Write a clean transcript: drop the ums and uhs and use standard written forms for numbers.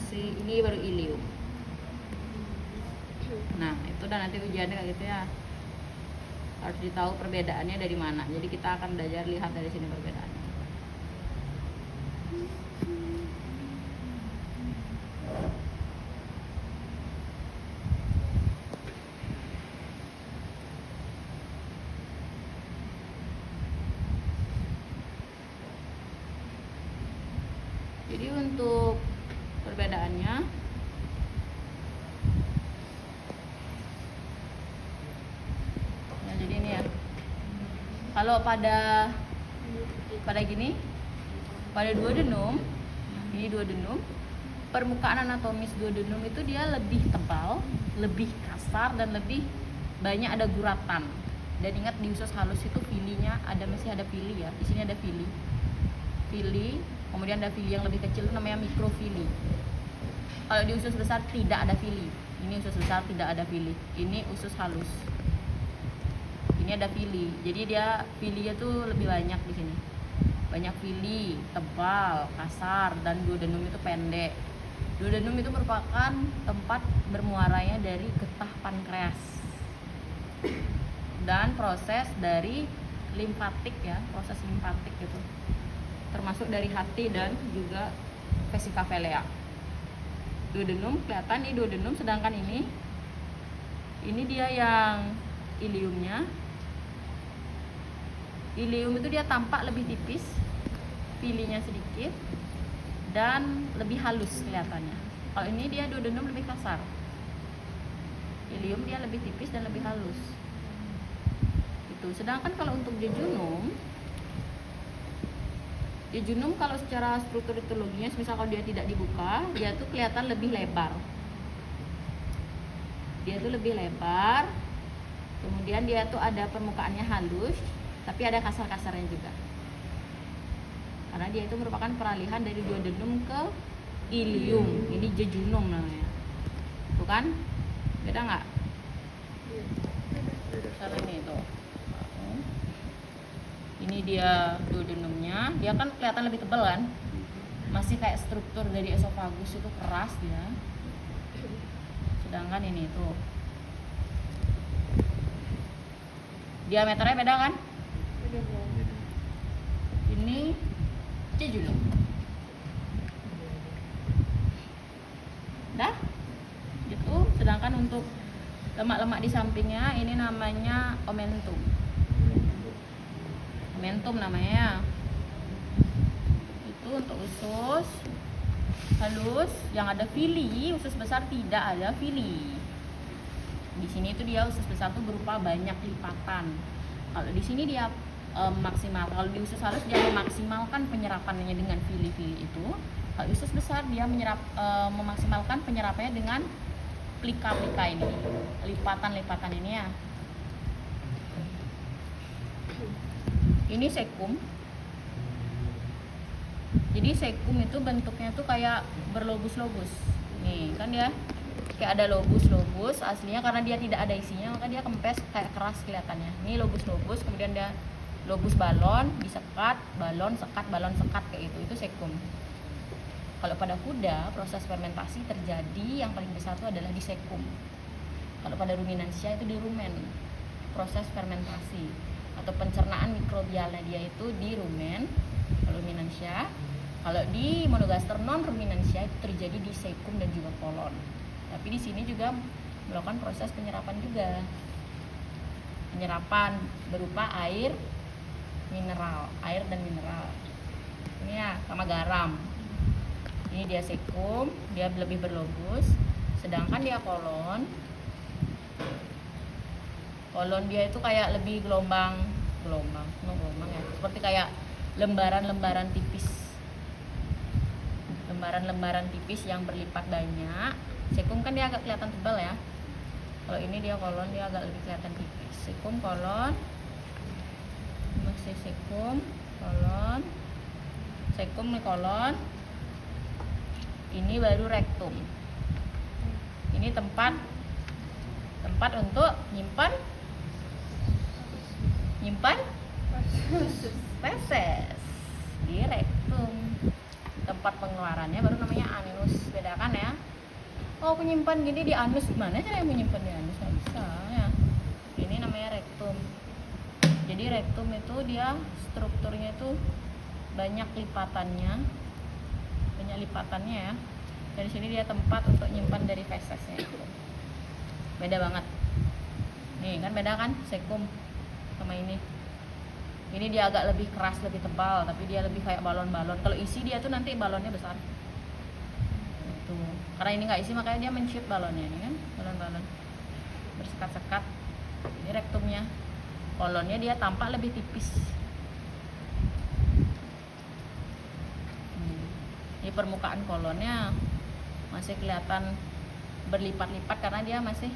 si ini baru ilium. Nah itu dan nanti ujiannya kayak gitu ya, harus ditahu perbedaannya dari mana. Jadi kita akan belajar lihat dari sini perbedaannya. Jadi untuk perbedaannya ya, jadi ini ya. Kalau pada gini, pada duodenum, ini duodenum, permukaan anatomis duodenum itu dia lebih tebal, lebih kasar dan lebih banyak ada guratan. Dan ingat di usus halus itu filinya masih ada fili ya. Di sini ada fili. Kemudian ada fili yang lebih kecil itu namanya mikrofili. Kalau di usus besar tidak ada fili. Ini usus besar tidak ada fili. Ini usus halus. Ini ada fili. Jadi dia filinya tuh lebih banyak di sini. Banyak fili, tebal, kasar, dan duodenum itu pendek. Duodenum itu merupakan tempat bermuaranya dari getah pankreas dan proses dari limfatik ya, proses limfatik gitu. Termasuk dari hati dan juga vesika velea. Duodenum kelihatan ini duodenum, sedangkan ini dia yang iliumnya. Ilium itu dia tampak lebih tipis, filinya sedikit dan lebih halus kelihatannya. Kalau ini dia duodenum lebih kasar. Ilium dia lebih tipis dan lebih halus. Itu. Sedangkan kalau untuk jejunum kalau secara struktur histologinya, misal kalau dia tidak dibuka, dia tuh kelihatan lebih lebar. Dia tuh lebih lebar. Kemudian dia tuh ada permukaannya halus, tapi ada kasar-kasarnya juga. Karena dia itu merupakan peralihan dari duodenum ke ilium. Ini jejunum namanya. Bukan? Beda nggak? Cara ini tuh. Ini dia duodenumnya, dia kan kelihatan lebih tebal kan, masih kayak struktur dari esofagus itu keras dia. Sedangkan ini tuh diameternya beda kan? Ini jejunum. Dah? Gitu. Sedangkan untuk lemak-lemak di sampingnya ini namanya omentum. Omentum namanya. Itu untuk usus halus yang ada fili, usus besar tidak ada fili. Di sini itu dia usus besar tuh berupa banyak lipatan. Kalau di sini dia maksimal. Kalau di usus halus dia memaksimalkan penyerapannya dengan fili-fili itu. Kalau usus besar dia memaksimalkan penyerapannya dengan plika-plika ini, lipatan-lipatan ini ya. Ini sekum. Jadi sekum itu bentuknya tuh kayak berlobus-lobus. Nih kan dia kayak ada lobus-lobus aslinya, karena dia tidak ada isinya maka dia kempes kayak keras kelihatannya. Ini lobus-lobus, kemudian dia lobus balon, disekat, balon sekat kayak gitu. Itu sekum. Kalau pada kuda proses fermentasi terjadi yang paling besar itu adalah di sekum. Kalau pada ruminansia itu di rumen. Proses fermentasi atau pencernaan mikrobialnya dia itu di ruminansia. Kalau di monogaster non ruminansia itu terjadi di sekum dan juga kolon. Tapi di sini juga melakukan proses penyerapan juga. Penyerapan berupa air dan mineral. Ini ya sama garam. Ini dia sekum, dia lebih berlobus. Sedangkan dia kolon dia itu kayak lebih gelombang ya, seperti kayak lembaran-lembaran tipis yang berlipat banyak. Sekum kan dia agak kelihatan tebal ya. Kalau ini dia kolon, dia agak lebih kelihatan tipis. Sekum, kolon, masih sekum, nih kolon. Ini baru rektum. Ini tempat untuk nyimpan feses di rektum. tempat pengeluarannya baru namanya anus. Bedakan ya. Oh, aku nyimpan gini di anus, gimana cara menyimpan di anus? Nggak bisa ya. Ini namanya rektum. Jadi rektum itu dia strukturnya itu banyak lipatannya ya. Dari sini dia tempat untuk nyimpan dari fesesnya. Beda banget. Nih kan beda kan sekum sama ini. Ini dia agak lebih keras, lebih tebal, tapi dia lebih kayak balon-balon. Kalau isi dia tuh nanti balonnya besar. Gitu. Karena ini nggak isi makanya dia men-shoot balonnya, ini kan balon-balon bersekat-sekat. Ini rektumnya. Kolonnya dia tampak lebih tipis. Di permukaan kolonnya masih kelihatan berlipat-lipat karena dia masih